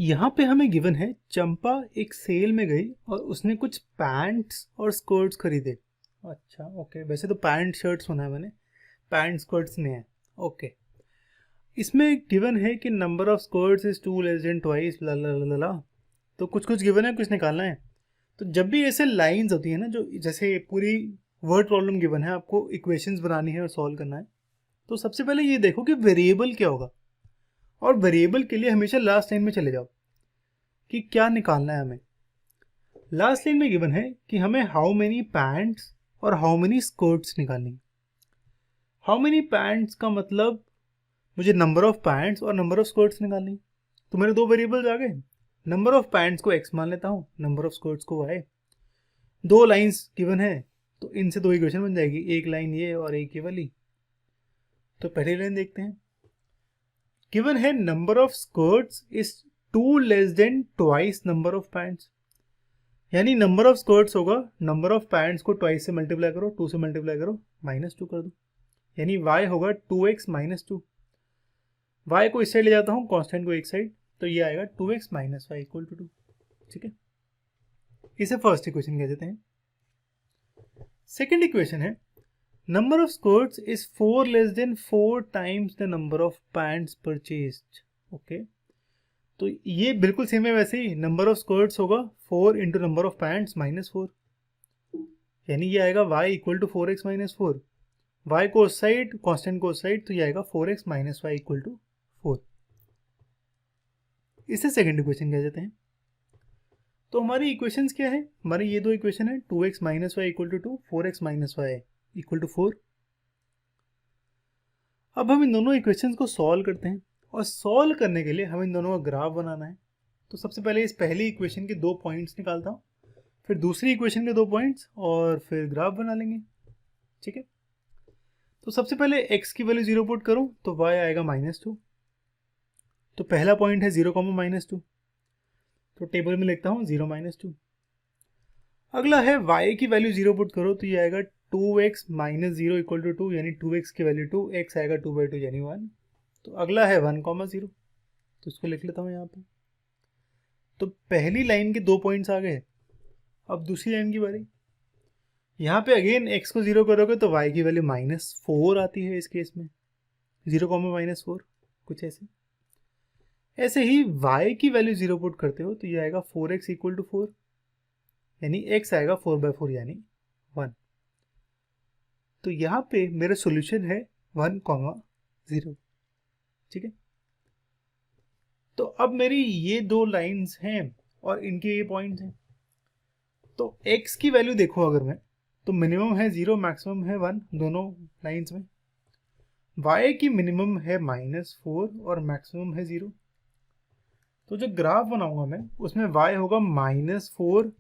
यहाँ पे हमें गिवन है चंपा एक सेल में गई और उसने कुछ पैंट्स और स्कर्ट्स खरीदे। अच्छा ओके, वैसे तो पैंट शर्ट सुना है मैंने, पैंट स्कर्ट्स नहीं है। ओके, इसमें गिवन है कि number of skirts is 2 less than twice ला ला ला ला ला। तो कुछ गिवन है, कुछ निकालना है। तो जब भी ऐसे लाइंस होती है ना, जो जैसे पूरी वर्ड प्रॉब्लम गिवन है, आपको इक्वेशंस बनानी है और सॉल्व करना है, तो सबसे पहले ये देखो कि वेरिएबल क्या होगा, और वेरिएबल के लिए हमेशा लास्ट लाइन में चले जाओ कि क्या निकालना है हमें। लास्ट लाइन में गिवन है कि हमें हाउ मेनी पैंट्स और हाउ मेनी स्कर्ट्स निकालनी। हाउ मेनी पैंट्स का मतलब मुझे नंबर ऑफ पैंट्स और नंबर ऑफ स्कर्ट्स निकालनी। तो मेरे दो वेरिएबल्स आ गए, नंबर ऑफ पैंट्स को x मान लेता हूँ, नंबर ऑफ स्कर्ट्स को y। दो लाइंस गिवन है तो इनसे दो इक्वेशन बन जाएगी, एक लाइन ये और एक ये वाली। तो पहली लाइन देखते हैं। गिवन है number of skirts is 2 less than twice number of pants, यानी नंबर ऑफ स्कर्ट्स होगा नंबर ऑफ पैंट्स को ट्वाइस से मल्टीप्लाई करो, 2 से मल्टीप्लाई करो, -2 कर दो, यानी y होगा 2x - 2। y को इस साइड ले जाता हूँ, कांस्टेंट को एक साइड, तो ये आएगा 2x - y = 2। ठीक है, इसे फर्स्ट इक्वेशन कह देते हैं। सेकेंड इक्वेशन है number of skirts is 4 less than 4 times the number of pants purchased. Okay, तो ये बिल्कुल सेम है, वैसे ही नंबर ऑफ स्कर्ट्स होगा 4 इंटू नंबर ऑफ पैंट्स -4, यानी ये आएगा y = 4x - 4। y को उस साइड, कांस्टेंट को उस साइड, तो ये आएगा 4x - y = 4। इसे सेकंड इक्वेशन कह देते हैं। तो हमारी इक्वेशंस क्या है, हमारी ये दो इक्वेशन है, 2x - y = 2, 4x - y = 4। अब हम इन दोनों इक्वेशंस को सॉल्व करते हैं, और सॉल्व करने के लिए हमें इन दोनों का ग्राफ बनाना है। तो सबसे पहले इस पहली इक्वेशन के 2 पॉइंट्स निकालता हूँ, फिर दूसरी इक्वेशन के 2 पॉइंट्स, और फिर ग्राफ बना लेंगे। ठीक है, तो सबसे पहले x की वैल्यू 0 पुट करूँ तो y आएगा -2। तो पहला पॉइंट है 0, -2, तो टेबल में लिखता हूँ 0 - 2। अगला है y की वैल्यू 0 पुट करो तो ये आएगा 2x - 0 = 2, यानी 2x की वैल्यू 2, x आएगा 2/2 यानी 1। तो अगला है 1, 0, तो इसको लिख लेता हूँ यहाँ पे। तो पहली लाइन के 2 पॉइंट्स आ गए। अब दूसरी लाइन की बारी, यहाँ पे अगेन x को 0 करोगे तो y की वैल्यू -4 आती है इस केस में, 0, -4, कुछ ऐसे। ऐसे ही y की वैल्यू 0 पुट करते हो तो ये आएगा 4x = 4, यानी x आएगा 4/4 यानी 1। तो यहाँ पे मेरा सॉल्यूशन है 1, 0। ठीक है, तो अब मेरी ये दो लाइंस हैं और इनके ये पॉइंट्स हैं। तो x की वैल्यू देखो, अगर मैं, तो मिनिमम है 0, मैक्सिमम है 1 दोनों लाइंस में। y की मिनिमम है -4 और मैक्सिमम है 0। तो जो ग्राफ बनाऊंगा मैं, उसमें y होगा -4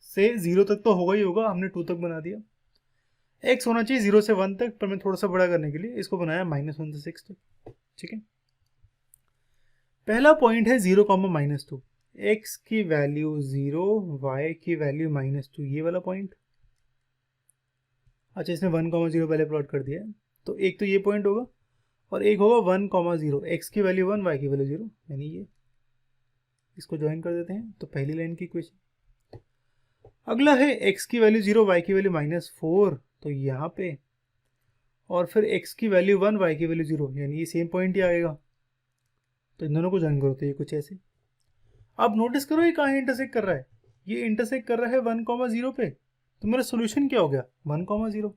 से 0 तक, तो होगा ही होगा, हमने 2 तक बना दिया। x होना चाहिए 0 से 1 तक, पर मैं थोड़ा सा बड़ा करने के लिए इसको बनाया -1 से 6 तक। ठीक है, पहला पॉइंट है 0, -2, x की वैल्यू 0, y की वैल्यू -2, ये वाला पॉइंट। अच्छा, इसने 1, 0 पहले प्लॉट कर दिया है, तो एक तो ये पॉइंट होगा, और एक होगा 1, 0, x की वैल्यू 1, y की वैल्यू 0, यानी ये। इसको ज्वाइन कर देते हैं, तो पहली लाइन की इक्वेशन। अगला है x की वैल्यू 0, y की वैल्यू -4, तो यहाँ पे, और फिर x की वैल्यू 1, y की वैल्यू 0, यानी ये सेम पॉइंट ही आएगा। तो इन दोनों को ज्वाइन करो तो ये कुछ ऐसे। अब नोटिस करो ये कहाँ इंटरसेक्ट कर रहा है, ये इंटरसेक्ट कर रहा है 1, 0 पे। तो मेरा सोल्यूशन क्या हो गया, 1, 0,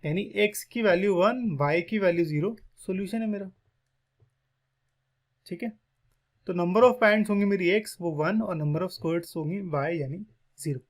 यानी x की वैल्यू 1, y की वैल्यू 0, सोल्यूशन है मेरा। ठीक है, तो नंबर ऑफ पैंट्स होंगी मेरी x, वो 1, और नंबर ऑफ स्कर्ट्स होंगी y यानी 0।